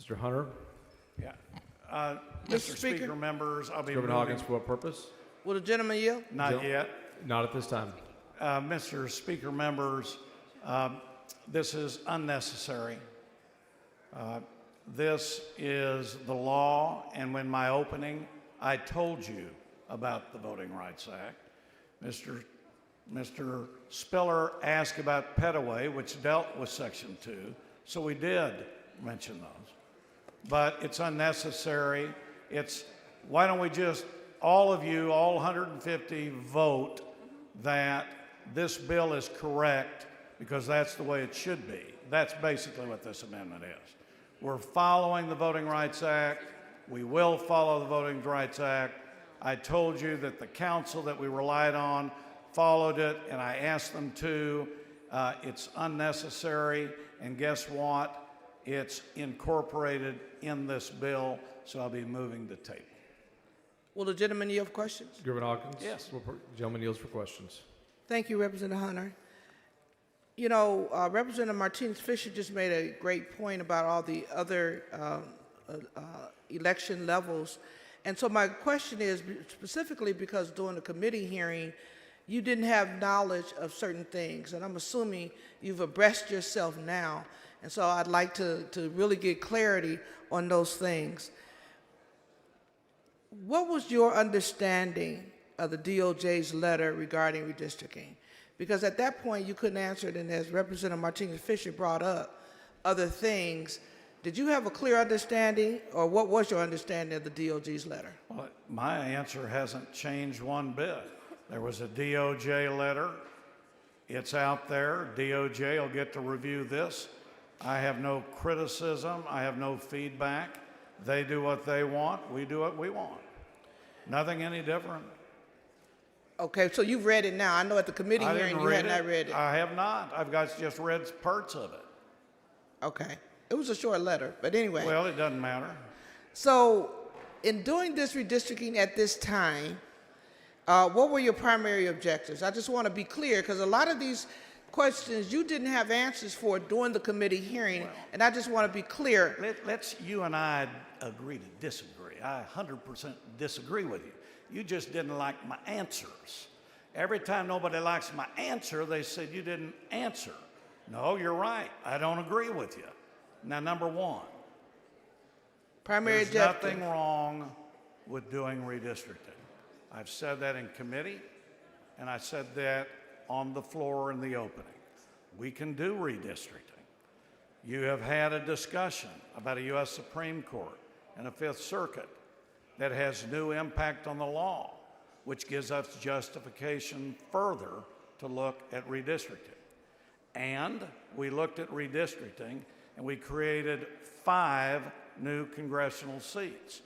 Mr. Hunter. Yeah. Mr. Speaker, members, I'll be Gervin moving. Hawkins, for what purpose? Will the gentleman yield? Not yet. Not at this time. Mr. Speaker, members, this is unnecessary. This is the law, and when my opening, I told you about the Voting Rights Act. Mr. Spiller asked about Petaway, which dealt with Section 2, so we did mention those. But it's unnecessary. Why don't we just, all of you, all 150, vote that this bill is correct, because that's the way it should be. That's basically what this amendment is. We're following the Voting Rights Act. We will follow the Voting Rights Act. I told you that the council that we relied on followed it, and I asked them to. It's unnecessary, and guess what? It's incorporated in this bill, so I'll be moving the table. Will the gentleman yield for questions? Gervin Hawkins. Yes. Gentleman yields for questions. Thank you, Representative Hunter. You know, Representative Martinez-Fisher just made a great point about all the other election levels. And so my question is, specifically because during the committee hearing, you didn't have knowledge of certain things, and I'm assuming you've abreast yourself now. And so I'd like to really get clarity on those things. What was your understanding of the DOJ's letter regarding redistricting? Because at that point, you couldn't answer it, and as Representative Martinez-Fisher brought up other things, did you have a clear understanding, or what was your understanding of the DOJ's letter? Well, my answer hasn't changed one bit. There was a DOJ letter. It's out there. DOJ will get to review this. I have no criticism. I have no feedback. They do what they want. We do what we want. Nothing any different. Okay, so you've read it now. I know at the committee hearing you had not read it. I have not. I've just read parts of it. Okay. It was a short letter, but anyway. Well, it doesn't matter. So in doing this redistricting at this time, what were your primary objectives? I just want to be clear, because a lot of these questions you didn't have answers for during the committee hearing, and I just want to be clear. Let's you and I agree to disagree. I 100% disagree with you. You just didn't like my answers. Every time nobody likes my answer, they said you didn't answer. No, you're right. I don't agree with you. Now, number one, Primary there's objective. nothing wrong with doing redistricting. I've said that in committee, and I said that on the floor in the opening. We can do redistricting. You have had a discussion about a U.S. Supreme Court and a Fifth Circuit that has new impact on the law, which gives us justification further to look at redistricting. And we looked at redistricting, and we created 5 new congressional seats.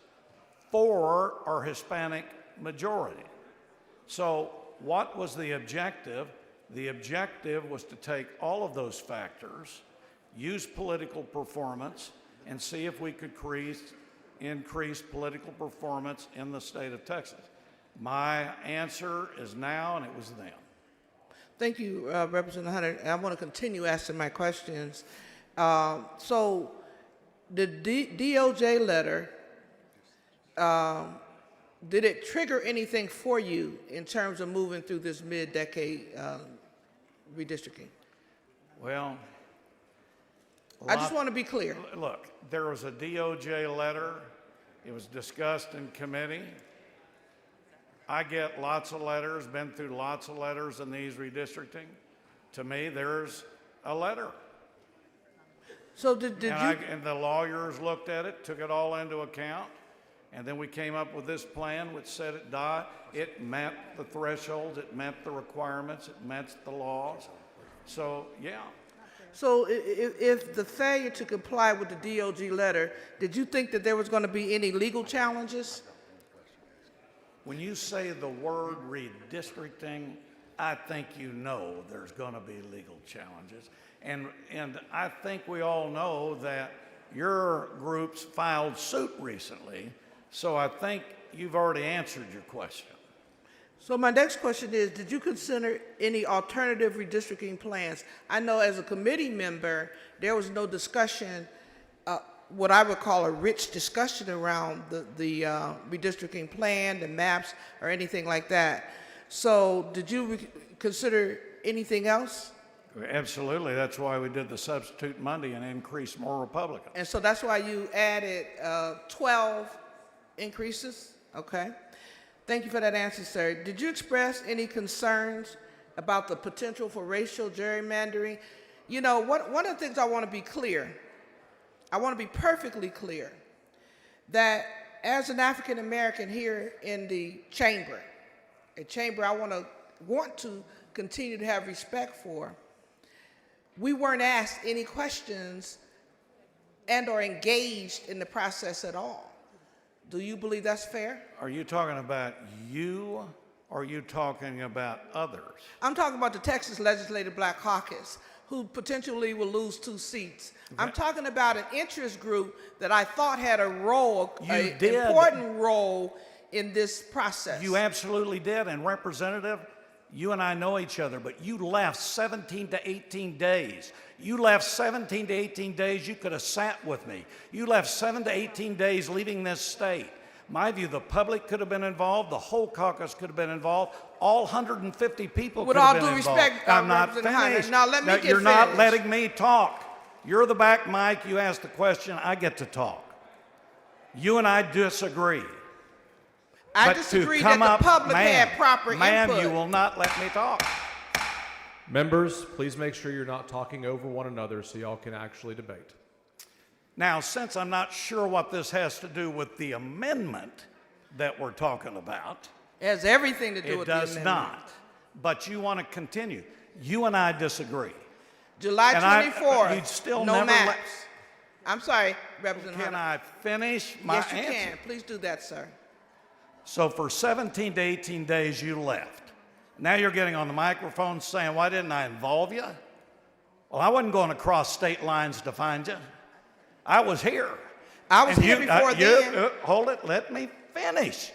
4 are Hispanic majority. So what was the objective? The objective was to take all of those factors, use political performance, and see if we could increase political performance in the state of Texas. My answer is now, and it was then. Thank you, Representative Hunter. And I want to continue asking my questions. So the DOJ letter, did it trigger anything for you in terms of moving through this mid-decade redistricting? Well, I just want to be clear. Look, there was a DOJ letter. It was discussed in committee. I get lots of letters, been through lots of letters in these redistricting. To me, there's a letter. So did you? And the lawyers looked at it, took it all into account, and then we came up with this plan which said it met the thresholds, it met the requirements, it met the laws. So, yeah. So if the failure to comply with the DOJ letter, did you think that there was going to be any legal challenges? When you say the word redistricting, I think you know there's going to be legal challenges. And I think we all know that your groups filed suit recently, so I think you've already answered your question. So my next question is, did you consider any alternative redistricting plans? I know as a committee member, there was no discussion what I would call a rich discussion around the redistricting plan, the maps, or anything like that. So did you consider anything else? Absolutely. That's why we did the substitute Monday and increased more Republicans. And so that's why you added 12 increases? Okay. Thank you for that answer, sir. Did you express any concerns about the potential for racial gerrymandering? You know, one of the things I want to be clear, I want to be perfectly clear, that as an African American here in the chamber, a chamber I want to continue to have respect for, we weren't asked any questions and or engaged in the process at all. Do you believe that's fair? Are you talking about you, or are you talking about others? I'm talking about the Texas Legislative Black Caucus, who potentially will lose 2 seats. Okay. I'm talking about an interest group that I thought had a role, an did. important role in this process. You absolutely did. And Representative, you and I know each other, but you left 17 to 18 days. You left 17 to 18 days. You could have sat with me. You left 7 to 18 days leaving this state. My view, the public could have been involved. The whole caucus could have been involved. All 150 people With could have all been due involved. respect, I'm not Representative Hunter, finished. now let me get You're not finished. letting me talk. You're the back mic. You asked the question. I get to talk. You and I disagree. I But to disagree come that up, the public ma'am, had proper ma'am, input. you will not let me talk. Members, please make sure you're not talking over one another so y'all can actually debate. Now, since I'm not sure what this has to do with the amendment that we're talking about, It has everything to do it with does the amendment. not. But you want to continue. You and I disagree. July And I- 24th, you'd still no never maps. let- I'm sorry, Representative Can Hunter. I finish my Yes, you answer? can. Please do that, sir. So for 17 to 18 days, you left. Now you're getting on the microphone saying, why didn't I involve you? Well, I wasn't going across state lines to find you. I was here. I was And here before then. Hold it, let me finish.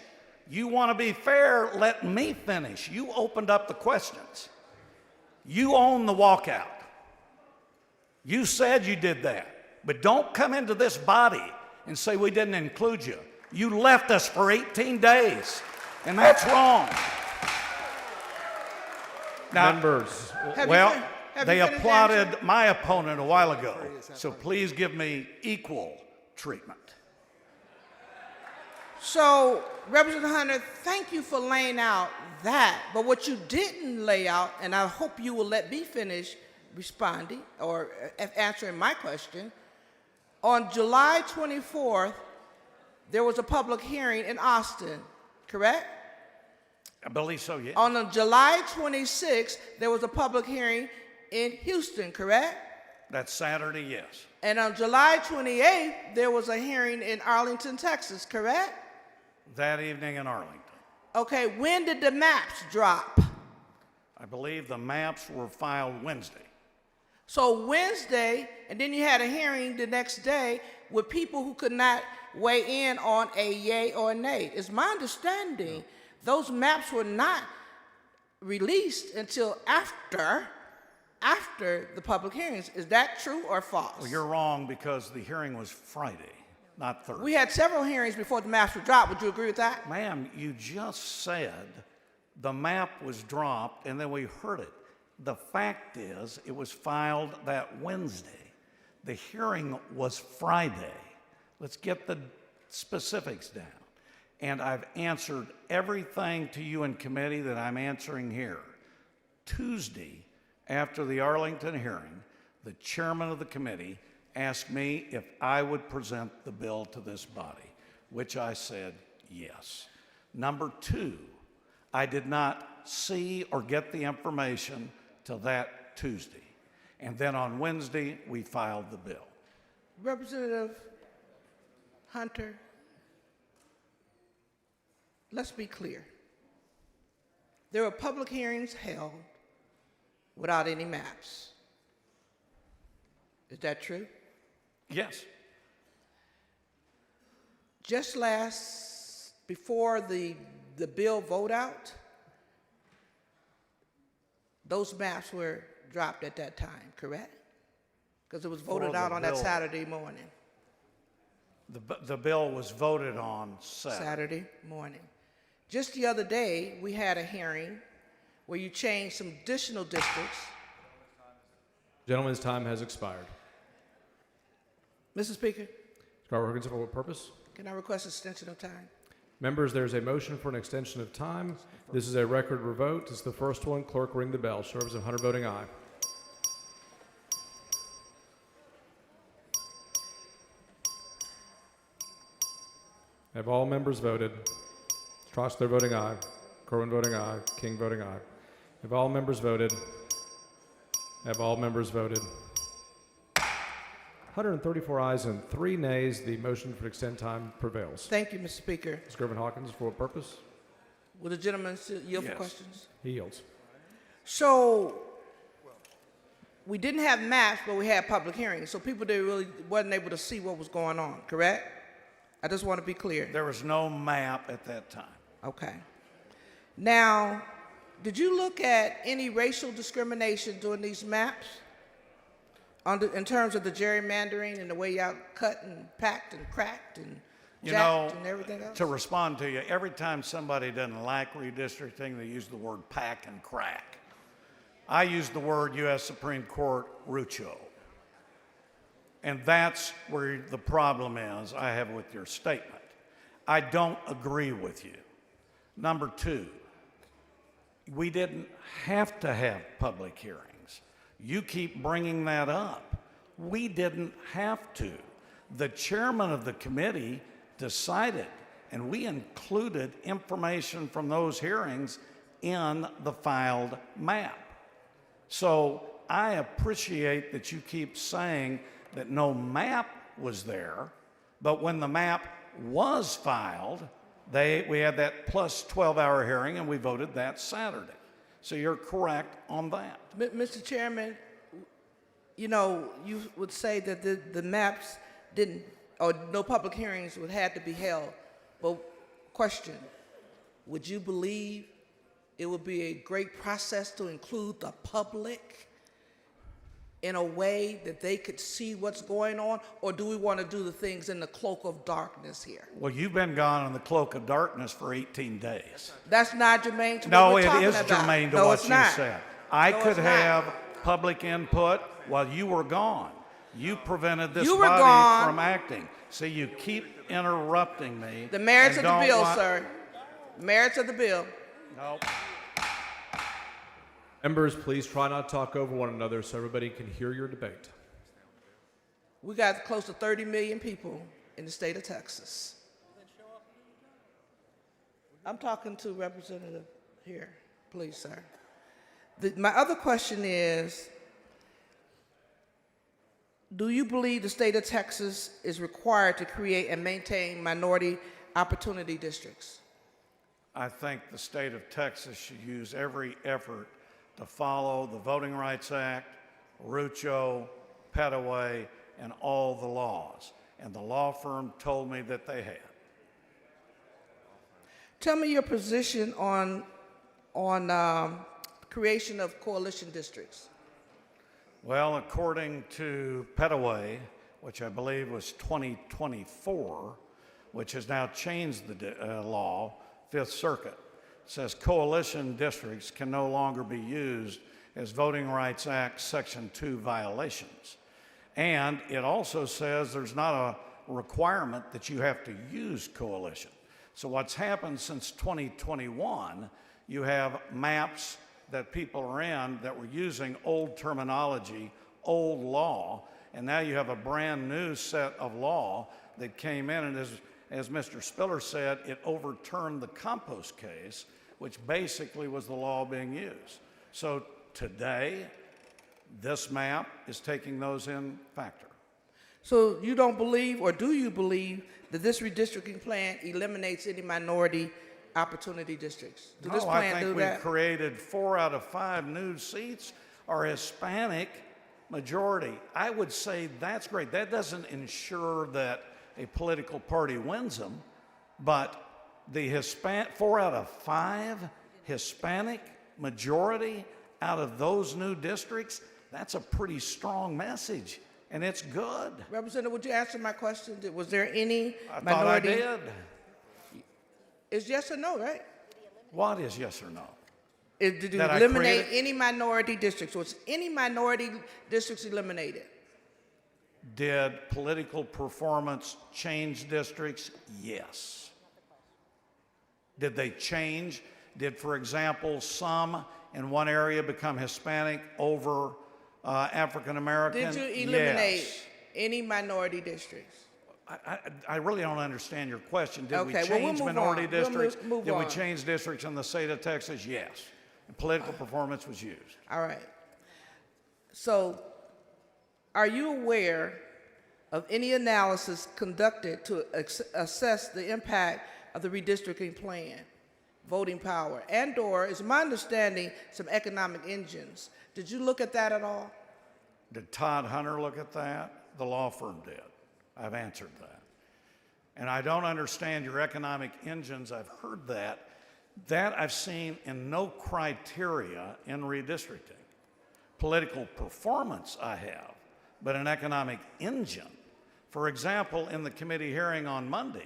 You want to be fair, let me finish. You opened up the questions. You own the walkout. You said you did that. But don't come into this body and say we didn't include you. You left us for 18 days, and that's wrong. Now, Members, Have you well, fin- have they you finished applauded answering? my opponent a while ago, so please give me equal treatment. So, Representative Hunter, thank you for laying out that. But what you didn't lay out, and I hope you will let me finish responding or answering my question, on July 24th, there was a public hearing in Austin, correct? I believe so, yeah. On July 26th, there was a public hearing in Houston, correct? That's Saturday, yes. And on July 28th, there was a hearing in Arlington, Texas, correct? That evening in Arlington. Okay, when did the maps drop? I believe the maps were filed Wednesday. So Wednesday, and then you had a hearing the next day with people who could not weigh in on a yay or a nay. It's my understanding those maps were not released until after the public hearings. Is that true or false? Well, you're wrong because the hearing was Friday, not Thursday. We had several hearings before the maps were dropped. Would you agree with that? Ma'am, you just said the map was dropped and then we heard it. The fact is, it was filed that Wednesday. The hearing was Friday. Let's get the specifics down. And I've answered everything to you in committee that I'm answering here. Tuesday, after the Arlington hearing, the chairman of the committee asked me if I would present the bill to this body, which I said yes. Number two, I did not see or get the information till that Tuesday. And then on Wednesday, we filed the bill. Representative Hunter, let's be clear. There were public hearings held without any maps. Is that true? Yes. Just before the bill vote out, those maps were dropped at that time, correct? Because it was voted For the out on that bill. Saturday morning. The bill was voted on Saturday. Saturday morning. Just the other day, we had a hearing where you changed some additional districts. Gentleman's time has expired. Mr. Speaker, Scott Hawkins, for what purpose? can I request extension of time? Members, there's a motion for an extension of time. This is a record revote. This is the first one. Clerk, ring the bell. Show Representative Hunter voting aye. Have all members voted? Strasser voting aye. Corwin voting aye. King voting aye. Have all members voted? Have all members voted? 134 ayes and 3 nays. The motion for extend time prevails. Thank you, Mr. Speaker. Ms. Gervin Hawkins, for what purpose? Will the gentleman still yield for Yes. questions? He yields. So we didn't have maps, but we had public hearings, so people really wasn't able to see what was going on, correct? I just want to be clear. There was no map at that time. Okay. Now, did you look at any racial discrimination during these maps? In terms of the gerrymandering and the way y'all cut and packed and cracked and jacked and everything else? To respond to you, every time somebody doesn't like redistricting, they use the word pack and crack. I use the word U.S. Supreme Court rucho. And that's where the problem is I have with your statement. I don't agree with you. Number two, we didn't have to have public hearings. You keep bringing that up. We didn't have to. The chairman of the committee decided, and we included information from those hearings in the filed map. So I appreciate that you keep saying that no map was there, but when the map was filed, we had that plus 12-hour hearing and we voted that Saturday. So you're correct on that. Mr. Chairman, you know, you would say that the maps didn't, or no public hearings would have to be held. But question, would you believe it would be a great process to include the public in a way that they could see what's going on? Or do we want to do the things in the cloak of darkness here? Well, you've been gone in the cloak of darkness for 18 days. That's not germane to No, what we're it talking is about. germane to No, what it's you not. said. I No, could it's not. have public input while you were gone. You prevented this You were body gone. from acting. See, you keep interrupting me. The merits of and the don't bill, want- sir. Merits of the bill. No. Members, please try not to talk over one another so everybody can hear your debate. We got close to 30 million people in the state of Texas. I'm talking to Representative here, please, sir. My other question is, do you believe the state of Texas is required to create and maintain minority opportunity districts? I think the state of Texas should use every effort to follow the Voting Rights Act, Rucho, Petaway, and all the laws. And the law firm told me that they had. Tell me your position on creation of coalition districts. Well, according to Petaway, which I believe was 2024, which has now changed the law, Fifth Circuit, says coalition districts can no longer be used as Voting Rights Act Section 2 violations. And it also says there's not a requirement that you have to use coalition. So what's happened since 2021, you have maps that people are in that were using old terminology, old law, and now you have a brand new set of law that came in, and as Mr. Spiller said, it overturned the compost case, which basically was the law being used. So today, this map is taking those in factor. So you don't believe, or do you believe, that this redistricting plan eliminates any minority opportunity districts? Does this No, I plan do think that? we've created 4 out of 5 new seats are Hispanic majority. I would say that's great. That doesn't ensure that a political party wins them, but the 4 out of 5 Hispanic majority out of those new districts, that's a pretty strong message. and it's good. Representative, would you answer my question? Was there any I thought I minority? did. It's yes or no, right? What is yes or no? Did you That I eliminate created- any minority districts? Was any minority districts eliminated? Did political performance change districts? Yes. Did they change? Did, for example, some in one area become Hispanic over African American? Did you eliminate Yes. any minority districts? I really don't understand your question. Did we Okay, well, we'll change move minority on. We'll districts? move Did we on. change districts in the state of Texas? Yes. And political performance was used. All right. So, are you aware of any analysis conducted to assess the impact of the redistricting plan, voting power, and/or, is my understanding, some economic engines? Did you look at that at all? Did Todd Hunter look at that? The law firm did. I've answered that. And I don't understand your economic engines. I've heard that. That I've seen in no criteria in redistricting. Political performance I have, but an economic engine. For example, in the committee hearing on Monday,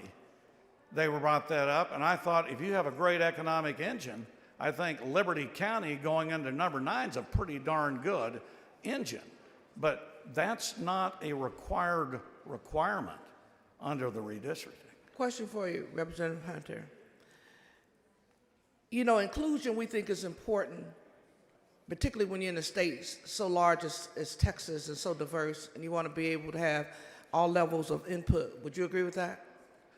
they brought that up, and I thought if you have a great economic engine, I think Liberty County going into number 9 is a pretty darn good engine. But that's not a requirement under the redistricting. Question for you, Representative Hunter. You know, inclusion we think is important, particularly when you're in a state so large as Texas and so diverse, and you want to be able to have all levels of input. Would you agree with that?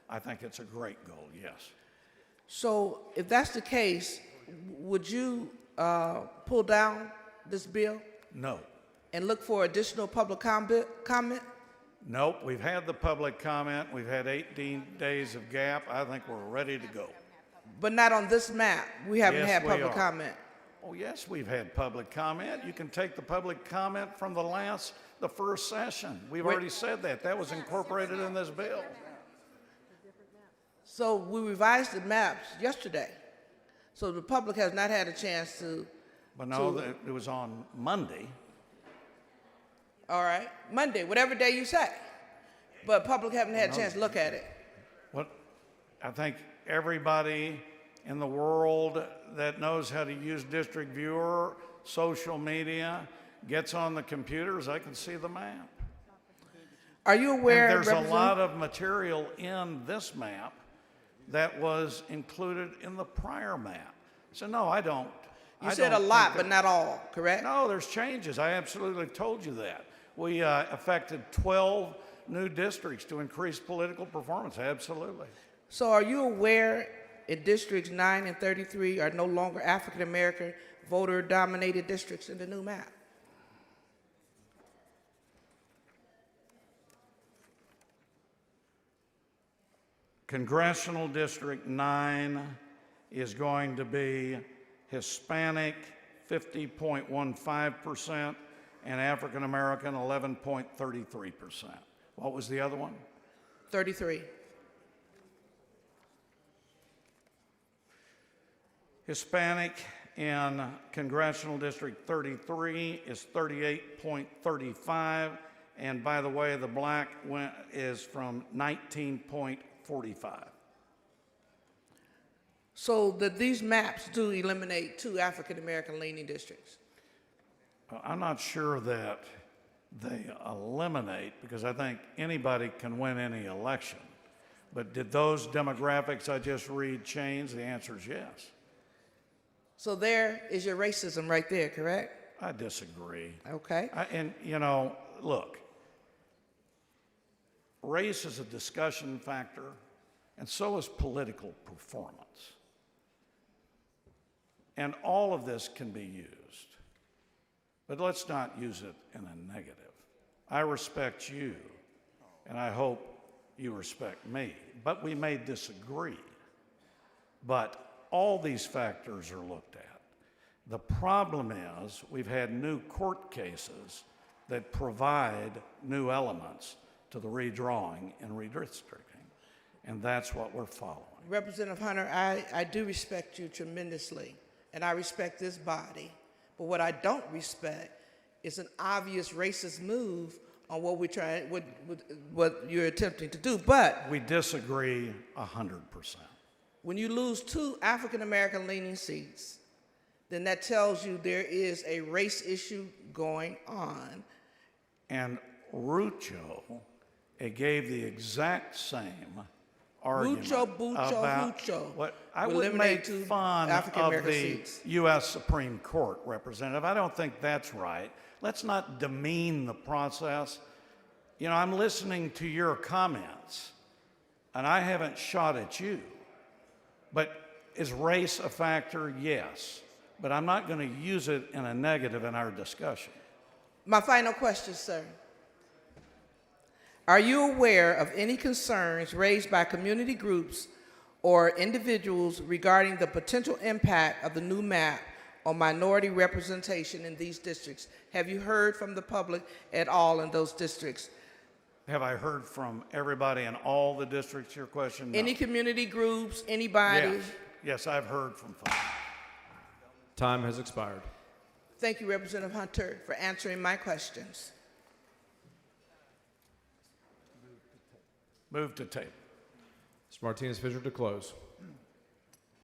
I think it's a great goal, yes. So if that's the case, would you pull down this bill No. and look for additional public comment? Nope, we've had the public comment. We've had 18 days of gap. I think we're ready to go. But not on this map. We haven't Yes, had we public are. comment. Oh, yes, we've had public comment. You can take the public comment from the first session. We've Wait. already said that. That was incorporated in this bill. So we revised the maps yesterday. So the public has not had a chance to, But no, it was on Monday. all right, Monday, whatever day you say. But public haven't had a chance to look at it. What I think everybody in the world that knows how to use District Viewer, social media, gets on the computers, I can see the map. Are you aware, And there's a Representative- lot of material in this map that was included in the prior map. So no, I don't. You I said a don't lot, think but not all, correct? No, there's changes. I absolutely told you that. We affected 12 new districts to increase political performance. Absolutely. So are you aware in districts 9 and 33 are no longer African American voter dominated districts in the new map? Congressional District 9 is going to be Hispanic 50.15% and African American 11.33%. What was the other one? 33. Hispanic in Congressional District 33 is 38.35, and by the way, the black is from 19.45. So that these maps do eliminate 2 African American leaning districts. I'm not sure that they eliminate, because I think anybody can win any election. But did those demographics I just read change? The answer is yes. So there is your racism right there, correct? I disagree. Okay. And, you know, look, race is a discussion factor, and so is political performance. And all of this can be used. But let's not use it in a negative. I respect you, and I hope you respect me. But we may disagree. But all these factors are looked at. The problem is we've had new court cases that provide new elements to the redrawing and redistricting, and that's what we're following. Representative Hunter, I do respect you tremendously, and I respect this body. But what I don't respect is an obvious racist move on what we're trying, what you're attempting to do. But We disagree 100%. when you lose 2 African American leaning seats, then that tells you there is a race issue going on. And Rucho gave the exact same argument Rucho, about Hucho what I would would eliminate make 2 fun African of American the seats. U.S. Supreme Court representative. I don't think that's right. Let's not demean the process. You know, I'm listening to your comments, and I haven't shot at you. But is race a factor? Yes. But I'm not going to use it in a negative in our discussion. My final question, sir. Are you aware of any concerns raised by community groups or individuals regarding the potential impact of the new map on minority representation in these districts? Have you heard from the public at all in those districts? Have I heard from everybody in all the districts, your question? No. Any community groups, anybody? Yes. Yes, I've heard from folks. Time has expired. Thank you, Representative Hunter, for answering my questions. Move to table. Mr. Martinez-Fisher to close.